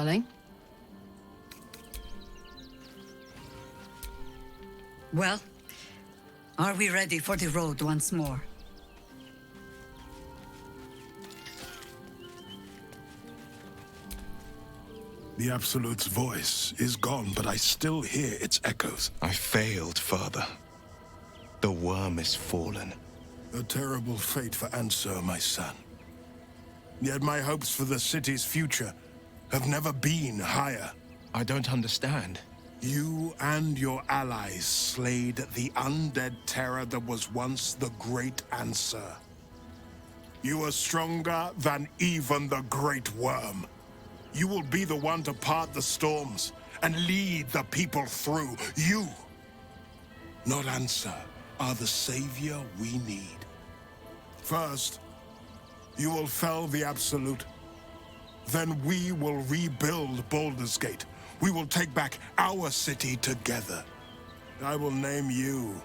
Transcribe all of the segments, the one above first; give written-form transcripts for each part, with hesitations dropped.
darling. Well, are we ready for the road once more? The Absolute's voice is gone, but I still hear its echoes. I failed, Father. The worm is fallen. A terrible fate for Ansur, my son. Yet my hopes for the city's future have never been higher. I don't understand. You and your allies slayed the undead terror that was once the Great Ansur. You are stronger than even the Great Worm. You will be the one to part the storms and lead the people through. You, not Ansur, are the savior we need. First, you will fell the Absolute. Then we will rebuild Baldur's Gate. We will take back our city together. I will name you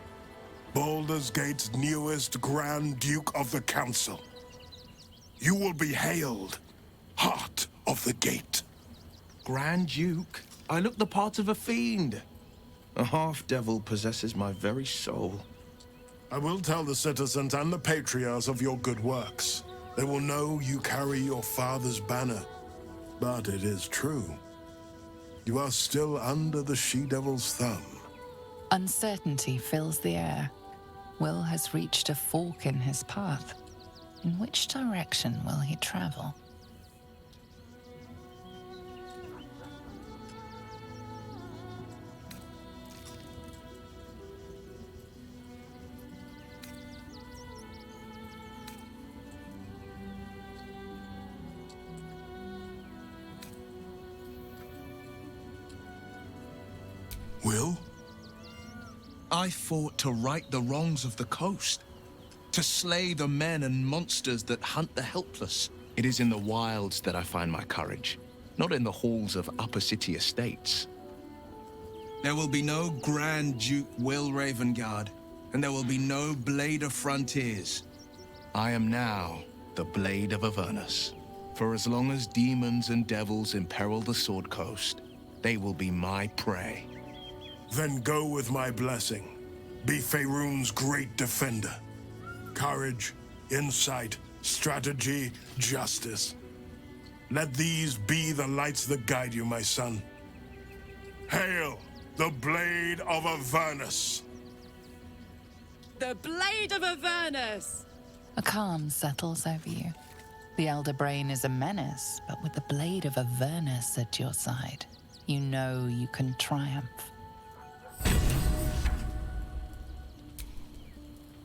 Baldur's Gate's newest Grand Duke of the Council. You will be hailed Heart of the Gate. Grand Duke? I look the part of a fiend. A half-devil possesses my very soul. I will tell the citizens and the patriarchs of your good works. They will know you carry your father's banner. But it is true. You are still under the she-devil's thumb. Uncertainty fills the air. Will has reached a fork in his path. In which direction will he travel? Will? I fought to right the wrongs of the coast, to slay the men and monsters that hunt the helpless. It is in the wilds that I find my courage, not in the halls of upper city estates. There will be no Grand Duke Will Ravengard, and there will be no Blade of Frontiers. I am now the Blade of Avernus. For as long as demons and devils imperil the Sword Coast, they will be my prey. Then go with my blessing. Be Faerun's great defender. Courage, insight, strategy, justice. Let these be the lights that guide you, my son. Hail, the Blade of Avernus! The Blade of Avernus! A calm settles over you. The Elder Brain is a menace, but with the Blade of Avernus at your side, you know you can triumph.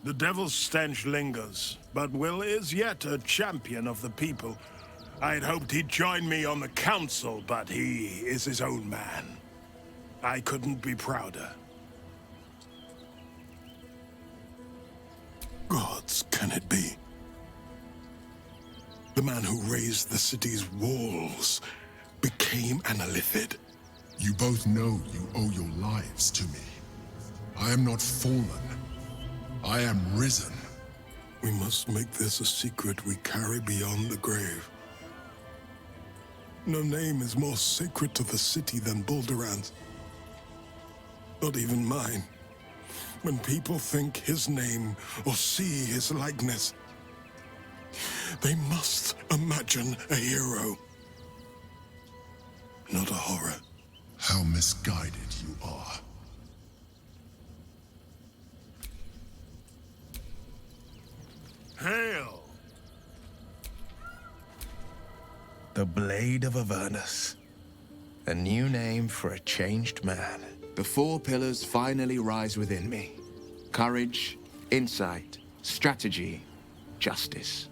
The devil's stench lingers, but Will is yet a champion of the people. I had hoped he'd join me on the council, but he is his own man. I couldn't be prouder. Gods, can it be? The man who raised the city's walls became an Illithid. You both know you owe your lives to me. I am not fallen. I am risen. We must make this a secret we carry beyond the grave. No name is more sacred to the city than Balduran's. Not even mine. When people think his name or see his likeness, they must imagine a hero, not a horror. How misguided you are. Hail! The Blade of Avernus. A new name for a changed man. The four pillars finally rise within me. Courage, insight, strategy, justice.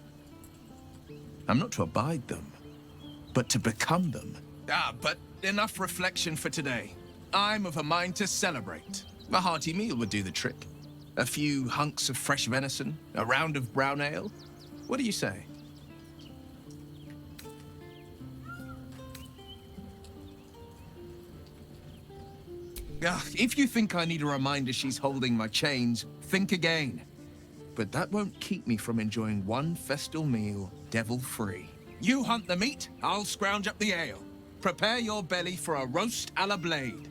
I'm not to abide them, but to become them. But enough reflection for today. I'm of a mind to celebrate. A hearty meal would do the trick. A few hunks of fresh venison, a round of brown ale. What do you say? If you think I need a reminder she's holding my chains, think again. But that won't keep me from enjoying one festal meal, devil-free. You hunt the meat, I'll scrounge up the ale. Prepare your belly for a roast a la blade.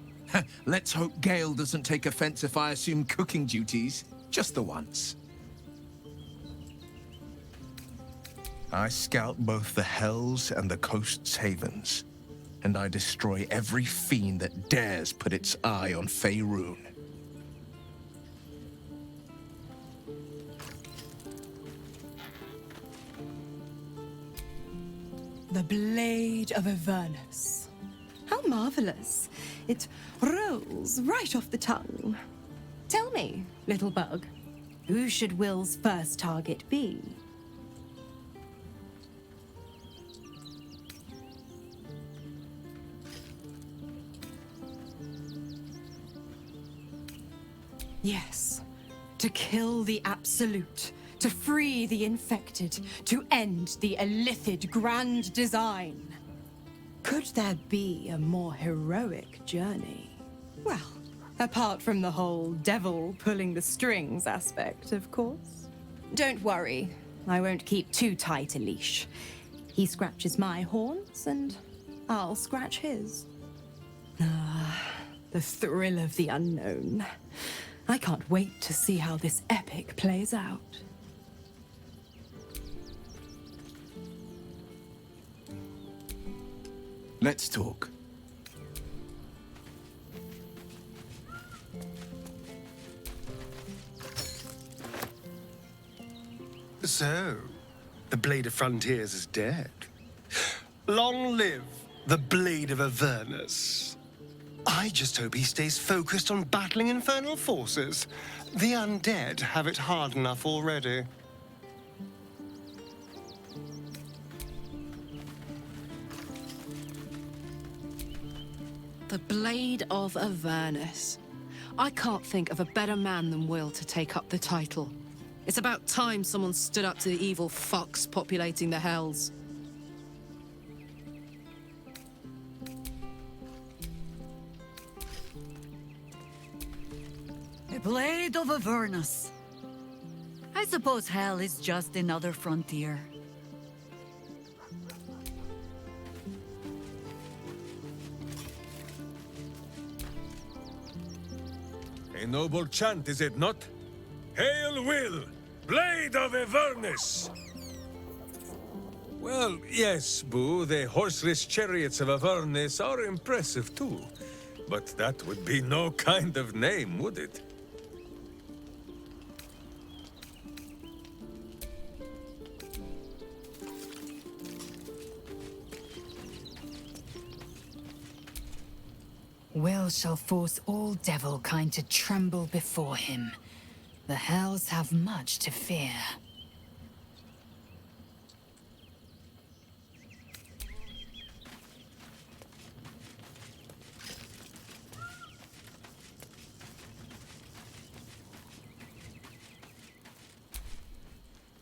Let's hope Gale doesn't take offense if I assume cooking duties. Just the once. I scout both the Hells and the Coast's havens, and I destroy every fiend that dares put its eye on Faerun. The Blade of Avernus. How marvelous. It rolls right off the tongue. Tell me, little bug, who should Will's first target be? Yes, to kill the Absolute, to free the infected, to end the illithid grand design. Could there be a more heroic journey? Well, apart from the whole devil pulling the strings aspect, of course. Don't worry, I won't keep too tight a leash. He scratches my horns, and I'll scratch his. Ah, the thrill of the unknown. I can't wait to see how this epic plays out. Let's talk. So, the Blade of Frontiers is dead. Long live the Blade of Avernus. I just hope he stays focused on battling infernal forces. The undead have it hard enough already. The Blade of Avernus. I can't think of a better man than Will to take up the title. It's about time someone stood up to the evil fucks populating the Hells. The Blade of Avernus. I suppose hell is just another frontier. A noble chant, is it not? Hail Will, Blade of Avernus! Well, yes, Boo, the horseless chariots of Avernus are impressive too. But that would be no kind of name, would it? Will shall force all devil kind to tremble before him. The Hells have much to fear.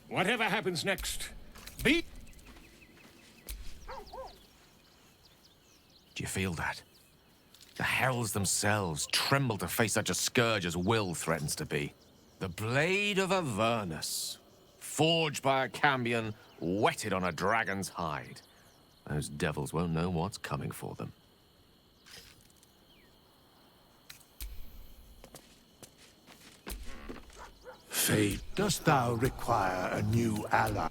Whatever happens next, Do you feel that? The Hells themselves tremble to face such a scourge as Will threatens to be. The Blade of Avernus. Forged by a Cambion, whetted on a dragon's hide. Those devils won't know what's coming for them. Fate, dost thou require a new ally?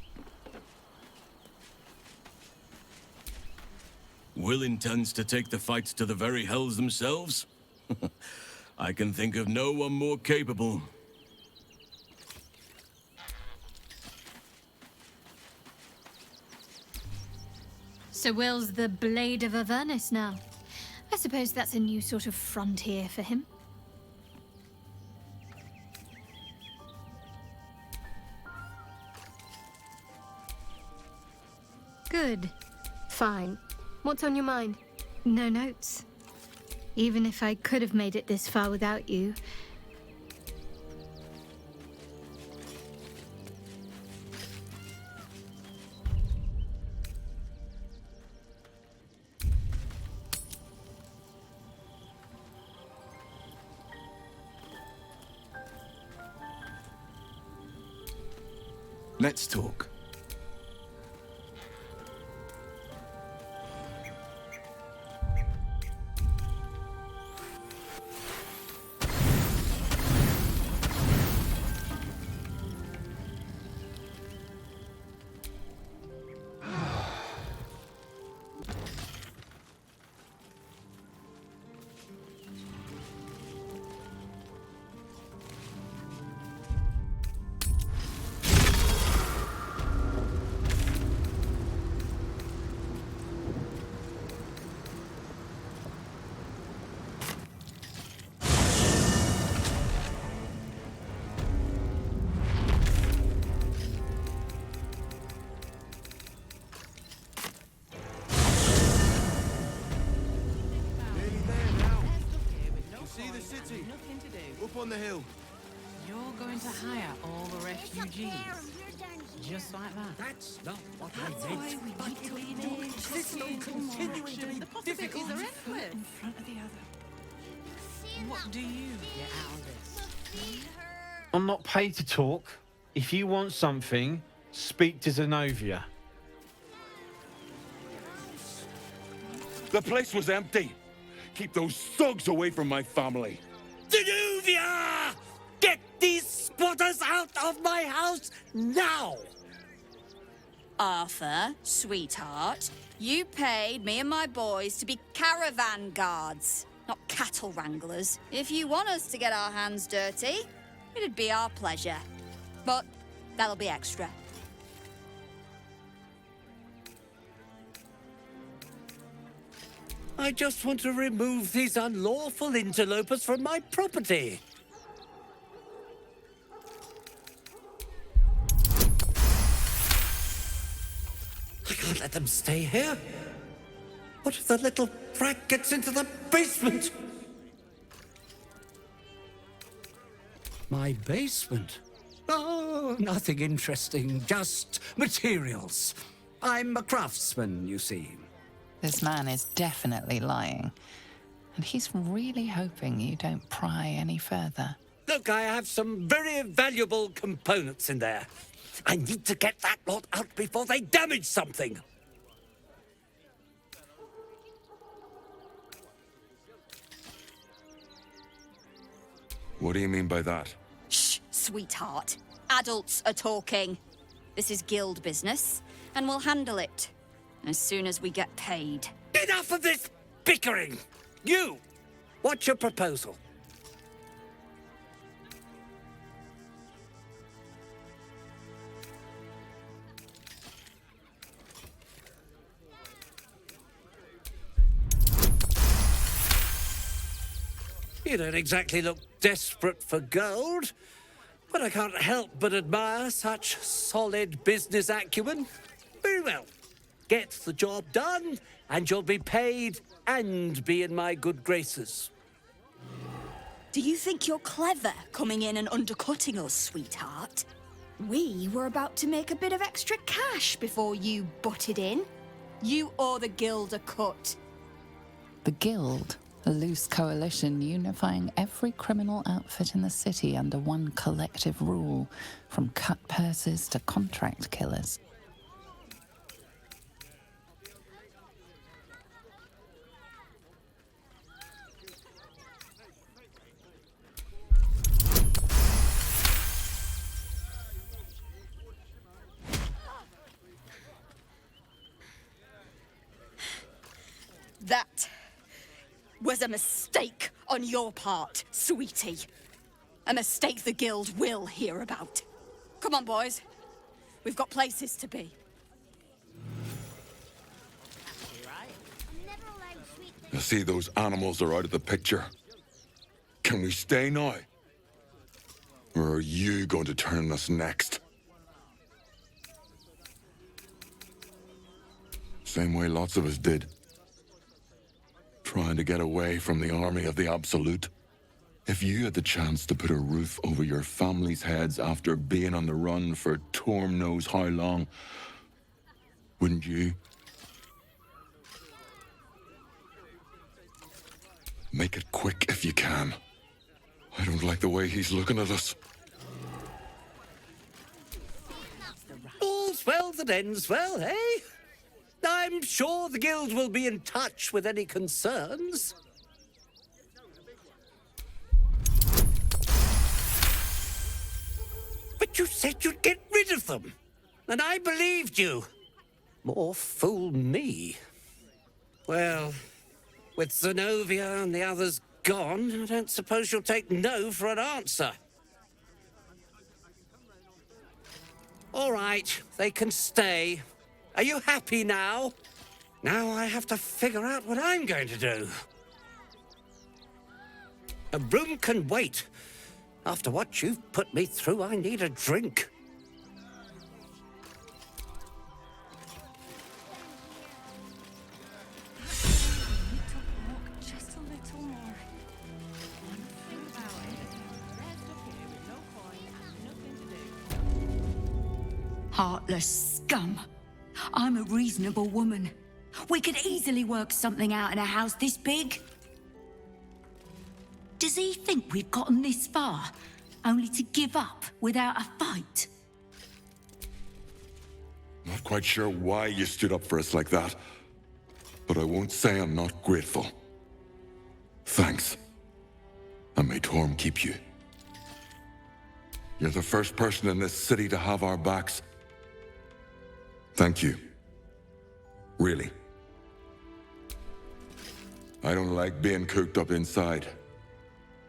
Will intends to take the fight to the very Hells themselves? I can think of no one more capable. So Will's the Blade of Avernus now. I suppose that's a new sort of frontier for him. Good. Fine. What's on your mind? No notes. Even if I could have made it this far without you. Let's talk. up on the hill. You're going to hire all the refugees. Just like that. That's not what That's I meant. why we need to lean in. This will continuing to be The possibilities are endless. In front of the other. What do you get out of this? I'm not paid to talk. If you want something, speak to Zenobia. The place was empty. Keep those thugs away from my family. Zenobia! Get these squatters out of my house now! Arthur, sweetheart, you paid me and my boys to be caravan guards, not cattle wranglers. If you want us to get our hands dirty, it'd be our pleasure. But that'll be extra. I just want to remove these unlawful interlopers from my property. I can't let them stay here. What if the little brat gets into the basement? My basement? Oh, nothing interesting, just materials. I'm a craftsman, you see. This man is definitely lying. And he's really hoping you don't pry any further. Look, I have some very valuable components in there. I need to get that lot out before they damage something. What do you mean by that? Shh, sweetheart. Adults are talking. This is guild business, and we'll handle it as soon as we get paid. Enough of this bickering! You! What's your proposal? You don't exactly look desperate for gold, but I can't help but admire such solid business acumen. Very well. Get the job done, and you'll be paid and be in my good graces. Do you think you're clever coming in and undercutting us, sweetheart? We were about to make a bit of extra cash before you butted in. You owe the guild a cut. The Guild, a loose coalition unifying every criminal outfit in the city under one collective rule, from cut purses to contract killers. That was a mistake on your part, sweetie. A mistake the guild will hear about. Come on, boys. We've got places to be. I see those animals are out of the picture. Can we stay now? Or are you going to turn us next? Same way lots of us did. Trying to get away from the army of the Absolute. If you had the chance to put a roof over your family's heads after being on the run for Torm knows how long, wouldn't you? Make it quick if you can. I don't like the way he's looking at us. All's well that ends well, eh? I'm sure the guild will be in touch with any concerns. But you said you'd get rid of them, and I believed you. More fool me. Well, with Zenobia and the others gone, I don't suppose you'll take no for an answer. All right, they can stay. Are you happy now? Now I have to figure out what I'm going to do. A room can wait. After what you've put me through, I need a drink. Just a little more. Think about it. Heartless scum. I'm a reasonable woman. We could easily work something out in a house this big. Does he think we've gotten this far, only to give up without a fight? Not quite sure why you stood up for us like that, but I won't say I'm not grateful. Thanks. And may Torm keep you. You're the first person in this city to have our backs. Thank you. Really. I don't like being cooped up inside,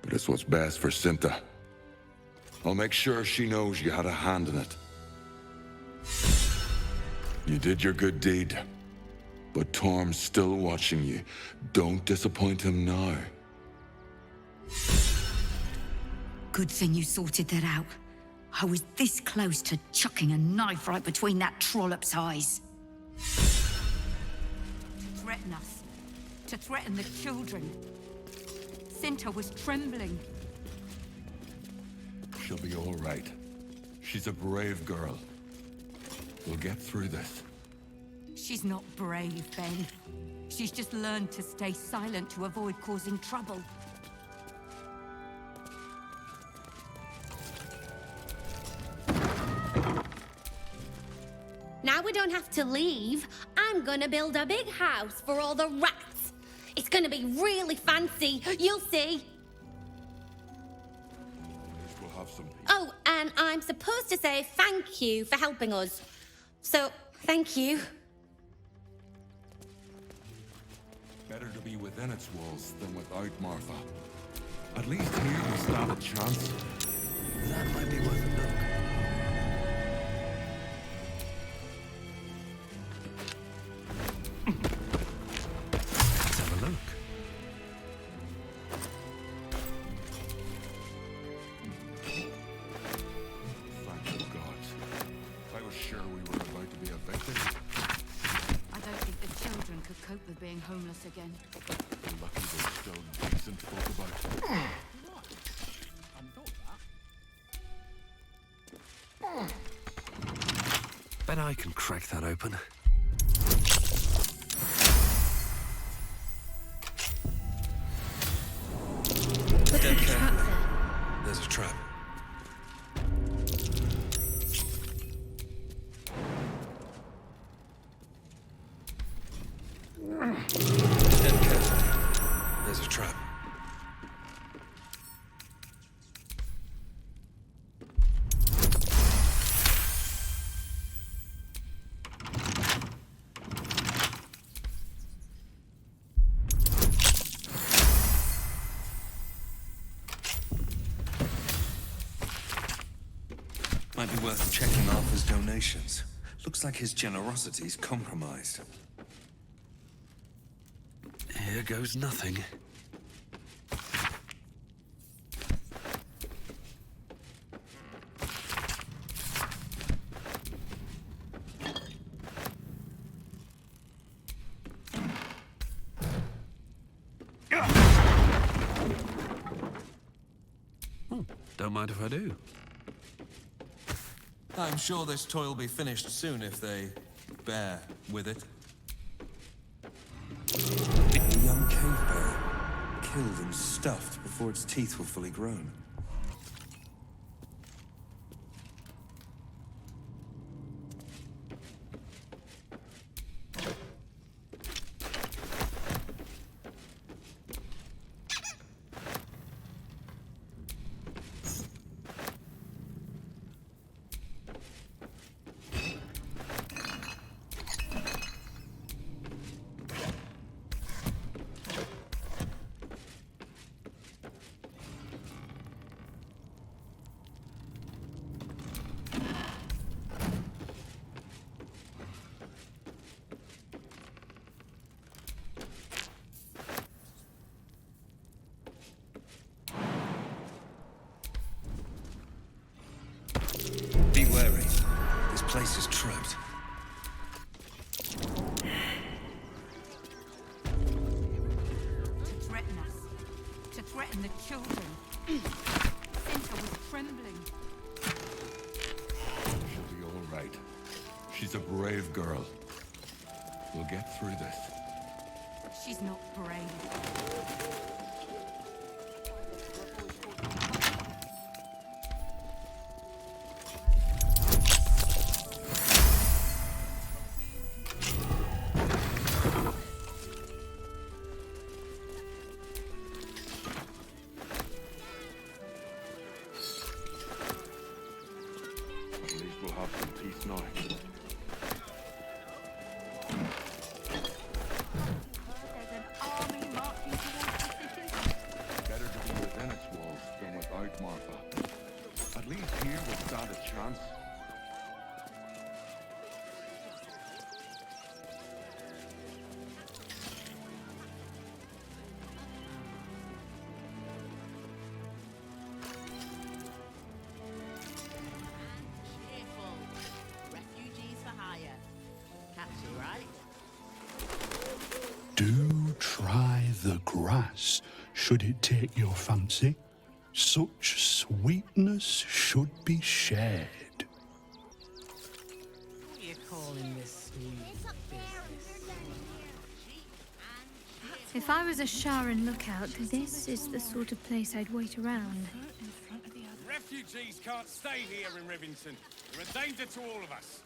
but it's what's best for Cinta. I'll make sure she knows you had a hand in it. You did your good deed, but Torm's still watching you. Don't disappoint him now. Good thing you sorted that out. I was this close to chucking a knife right between that trollop's eyes. To threaten us. To threaten the children. Cinta was trembling. She'll be all right. She's a brave girl. We'll get through this. She's not brave, Ben. She's just learned to stay silent to avoid causing trouble. Now we don't have to leave. I'm gonna build a big house for all the rats. It's gonna be really fancy. You'll see. We'll have some. Oh, and I'm supposed to say thank you for helping us. So, thank you. Better to be within its walls than without, Martha. At least here we stand a chance. That might be worth a look. Let's have a look. Thank you, gods. I was sure we were about to be evicted. I don't think the children could cope with being homeless again. Lucky there's still decent folk about. Bet I can crack that open. Get careful. There's a trap. Get careful. There's a trap. Might be worth checking Arthur's donations. Looks like his generosity's compromised. Here goes nothing. Don't mind if I do. I'm sure this toy will be finished soon if they bear with it. A young cave bear, killed and stuffed before its teeth were fully grown. Be wary. This place is trapped. To threaten us. To threaten the children. Cinta was trembling. She'll be all right. She's a brave girl. We'll get through this. She's not brave. At least we'll have some peace now. Better to be within its walls than without, Martha. At least here we'll stand a chance. Careful. Refugees for hire. Catchy, right? Do try the grass, should it take your fancy. Such sweetness should be shared. What are you calling this new business? If I was a Sharon lookout, this is the sort of place I'd wait around. Refugees can't stay here in Rivington. They're a danger to all of us.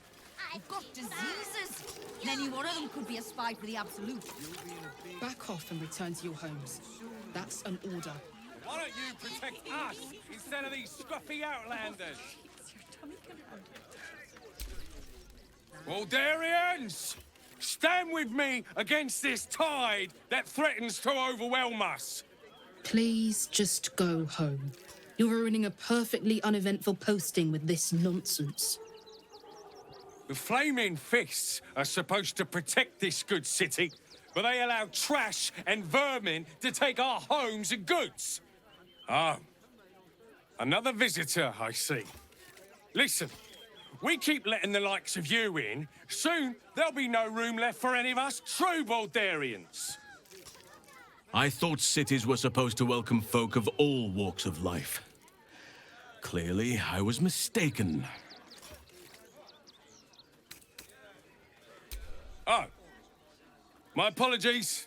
We've got diseases. And any one of them could be a spy for the Absolute. Back off and return to your homes. That's an order. Why don't you protect us instead of these scruffy outlanders? Baldurians! Stand with me against this tide that threatens to overwhelm us. Please just go home. You're ruining a perfectly uneventful posting with this nonsense. The Flaming Fists are supposed to protect this good city, but they allow trash and vermin to take our homes and goods. Ah, another visitor, I see. Listen, we keep letting the likes of you in. Soon, there'll be no room left for any of us true Baldurians. I thought cities were supposed to welcome folk of all walks of life. Clearly, I was mistaken. Oh, my apologies.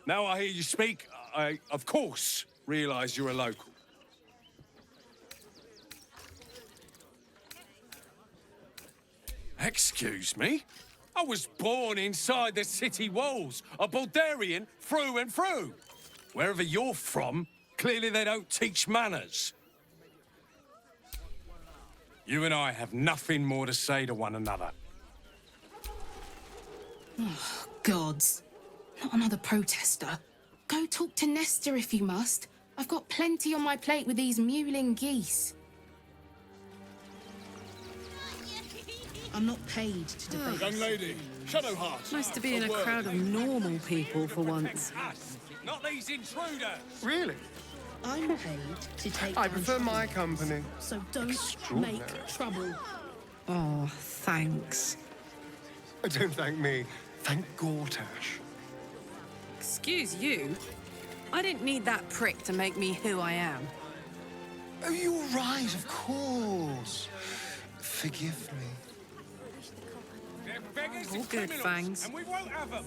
Now I hear you speak, I, of course, realise you're a local. Excuse me? I was born inside the city walls, a Baldurian through and through. Wherever you're from, clearly they don't teach manners. You and I have nothing more to say to one another. Oh, gods. Not another protester. Go talk to Nestor if you must. I've got plenty on my plate with these mewling geese. I'm not paid to debate. Young lady, Shadowheart. Nice to be in a crowd of normal people for once. Us, not these intruders. Really? I'm paid to take I down prefer my trouble. company. So don't Extraordinary. make trouble. Oh, thanks. Don't thank me. Thank Gortash. Excuse you? I didn't need that prick to make me who I am. Oh, you're right, of course. Forgive me. They're beggars All and good, criminals, Fangs. and we won't have them.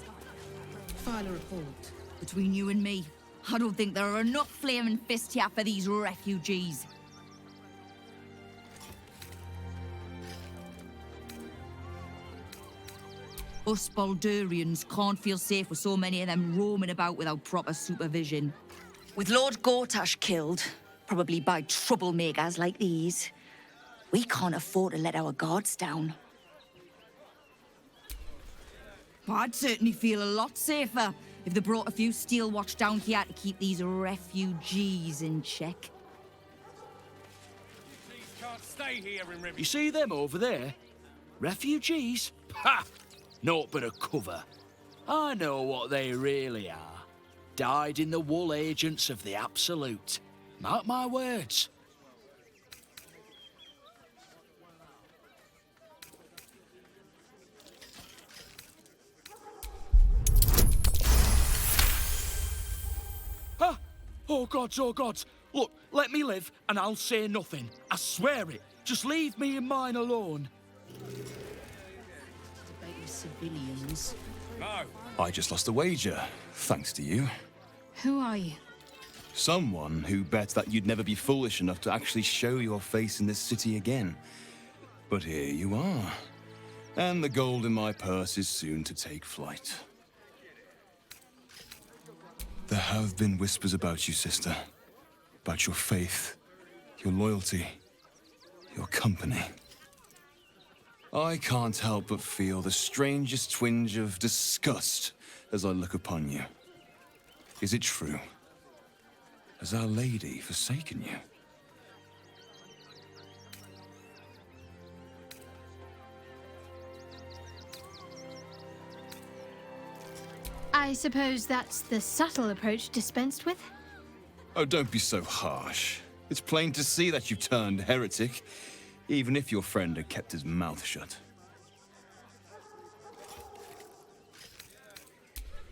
File a report. Between you and me, I don't think there are enough flaming fists here for these refugees. Us Baldurians can't feel safe with so many of them roaming about without proper supervision. With Lord Gortash killed, probably by troublemakers like these, we can't afford to let our guards down. I'd certainly feel a lot safer if they brought a few steel watch down here to keep these refugees in check. Can't stay here in Rivington. You see them over there? Refugees? Ha! Naught but a cover. I know what they really are. Dyed-in-the-wool agents of the Absolute. Mark my words. Ah! Oh gods, oh gods. Look, let me live and I'll say nothing. I swear it. Just leave me and mine alone. Civilians. No. I just lost a wager, thanks to you. Who are you? Someone who bet that you'd never be foolish enough to actually show your face in this city again. But here you are. And the gold in my purse is soon to take flight. There have been whispers about you, sister. About your faith, your loyalty, your company. I can't help but feel the strangest twinge of disgust as I look upon you. Is it true? Has Our Lady forsaken you? I suppose that's the subtle approach dispensed with? Oh, don't be so harsh. It's plain to see that you've turned heretic, even if your friend had kept his mouth shut.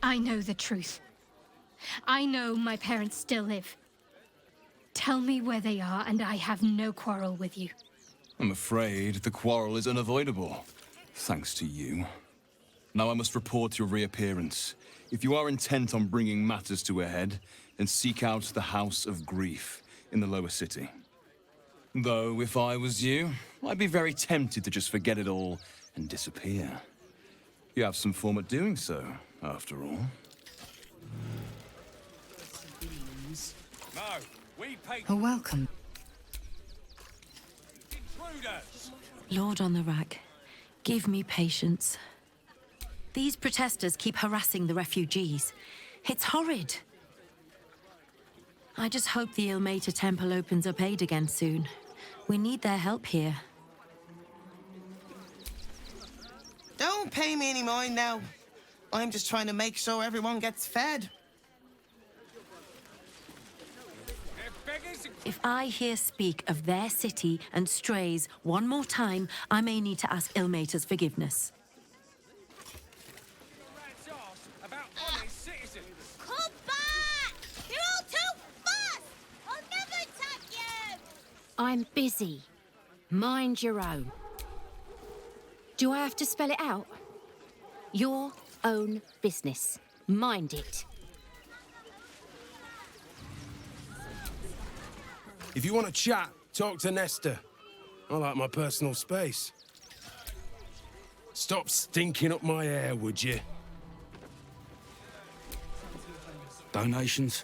I know the truth. I know my parents still live. Tell me where they are, and I have no quarrel with you. I'm afraid the quarrel is unavoidable, thanks to you. Now I must report your reappearance. If you are intent on bringing matters to a head, then seek out the House of Grief in the lower city. Though, if I was you, I'd be very tempted to just forget it all and disappear. You have some form at doing so, after all. No, we pay A welcome. intruders. Lord on the rack, give me patience. These protesters keep harassing the refugees. It's horrid. I just hope the Ilmater Temple opens up aid again soon. We need their help here. Don't pay me any mind now. I'm just trying to make sure everyone gets fed. If I hear speak of their city and strays one more time, I may need to ask Ilmater's forgiveness. Come back! You're all too fast! I'll never touch you! I'm busy. Mind your own. Do I have to spell it out? Your own business. Mind it. If you want to chat, talk to Nestor. I like my personal space. Stop stinking up my air, would you? Donations?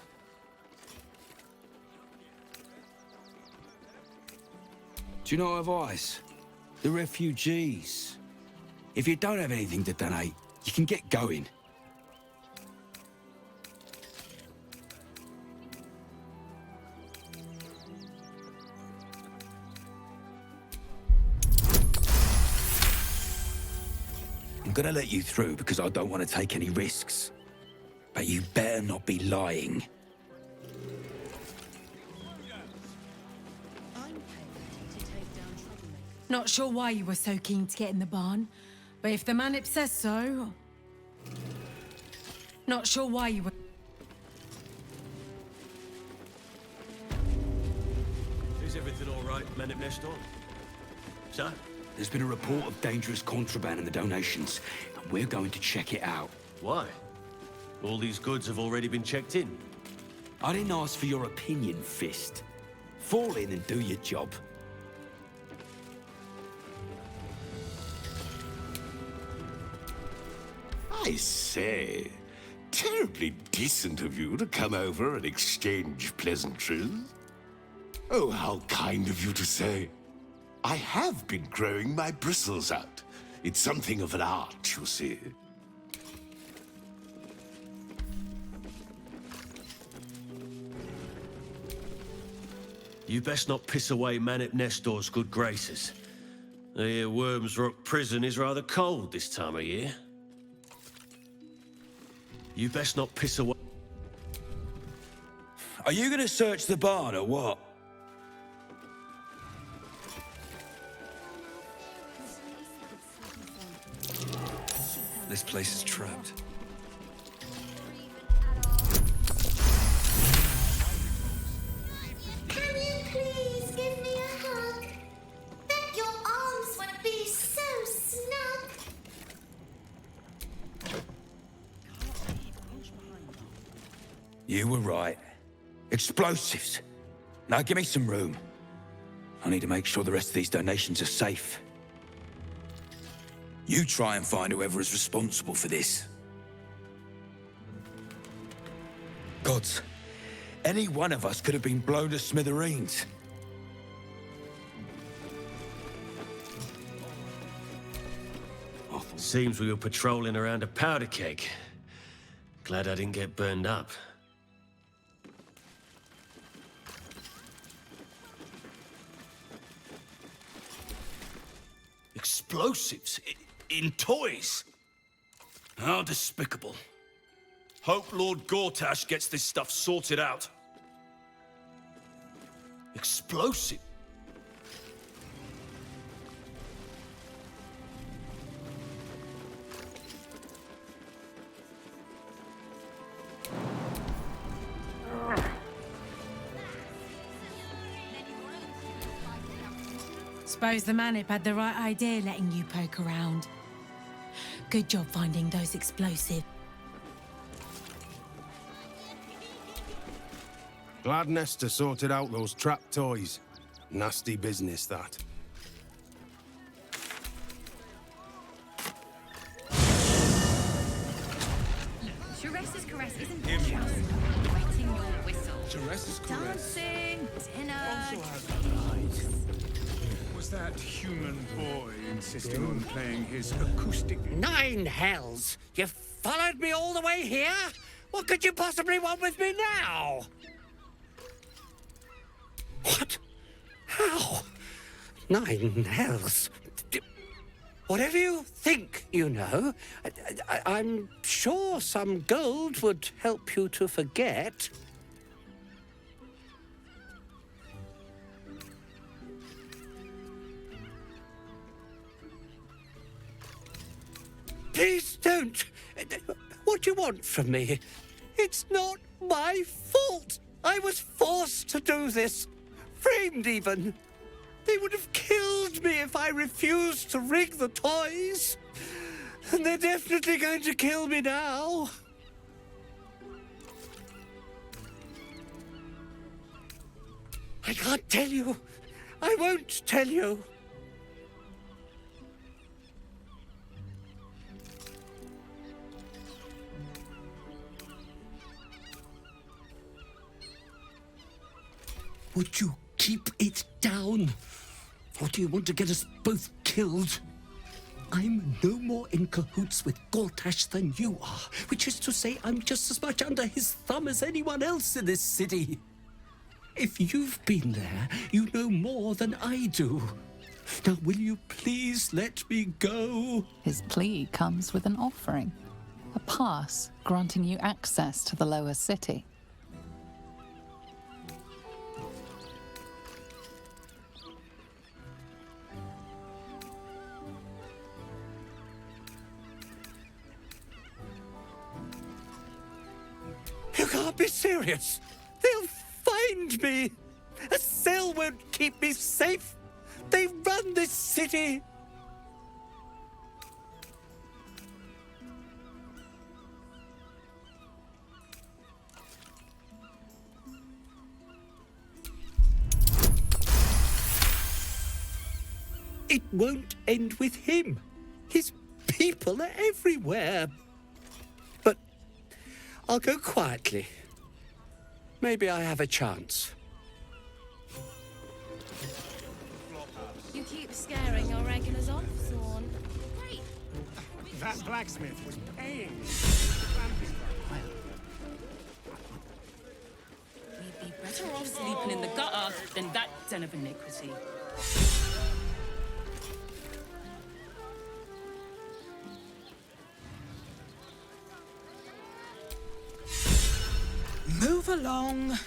Do you know advice? The refugees. If you don't have anything to donate, you can get going. I'm gonna let you through because I don't want to take any risks. But you better not be lying. Not sure why you were so keen to get in the barn, but if the Manip says so... Not sure why you were... Is everything all right, Manip Nestor? Sir? There's been a report of dangerous contraband in the donations, and we're going to check it out. Why? All these goods have already been checked in. I didn't ask for your opinion, Fist. Fall in and do your job. I say, terribly decent of you to come over and exchange pleasantries. Oh, how kind of you to say. I have been growing my bristles out. It's something of an art, you see. You best not piss away Manip Nestor's good graces. I hear Worms Rock Prison is rather cold this time of year. You best not piss away... Are you going to search the barn or what? This place is trapped. Can you please give me a hug? Bet your arms would be so snug. You were right. Explosives. Now give me some room. I need to make sure the rest of these donations are safe. You try and find whoever is responsible for this. Gods, any one of us could have been blown to smithereens. Seems we were patrolling around a powder keg. Glad I didn't get burned up. Explosives? In toys? How despicable. Hope Lord Gortash gets this stuff sorted out. Explosive? Suppose the Manip had the right idea letting you poke around. Good job finding those explosives. Glad Nesta sorted out those trap toys. Nasty business, that. Teresa's caress isn't just wetting your whistle. Teresa's caress Dancing, dinner. also has eyes. Was that human boy insisting on playing his acoustic? 9 hells! You've followed me all the way here? What could you possibly want with me now? What? How? 9 hells? Whatever you think, you know, I'm sure some gold would help you to forget. Please don't. What do you want from me? It's not my fault. I was forced to do this. Framed even. They would have killed me if I refused to rig the toys. And they're definitely going to kill me now. I can't tell you. I won't tell you. Would you keep it down? Or do you want to get us both killed? I'm no more in cahoots with Gortash than you are, which is to say I'm just as much under his thumb as anyone else in this city. If you've been there, you know more than I do. Now, will you please let me go? His plea comes with an offering. A pass granting you access to the lower city. You can't be serious. They'll find me. A cell won't keep me safe. They run this city. It won't end with him. His people are everywhere. But I'll go quietly. Maybe I have a chance. You keep scaring your regulars off, Thorn. Great. That blacksmith was paying. We'd be better off sleeping in the gutter than that den of iniquity. Move along.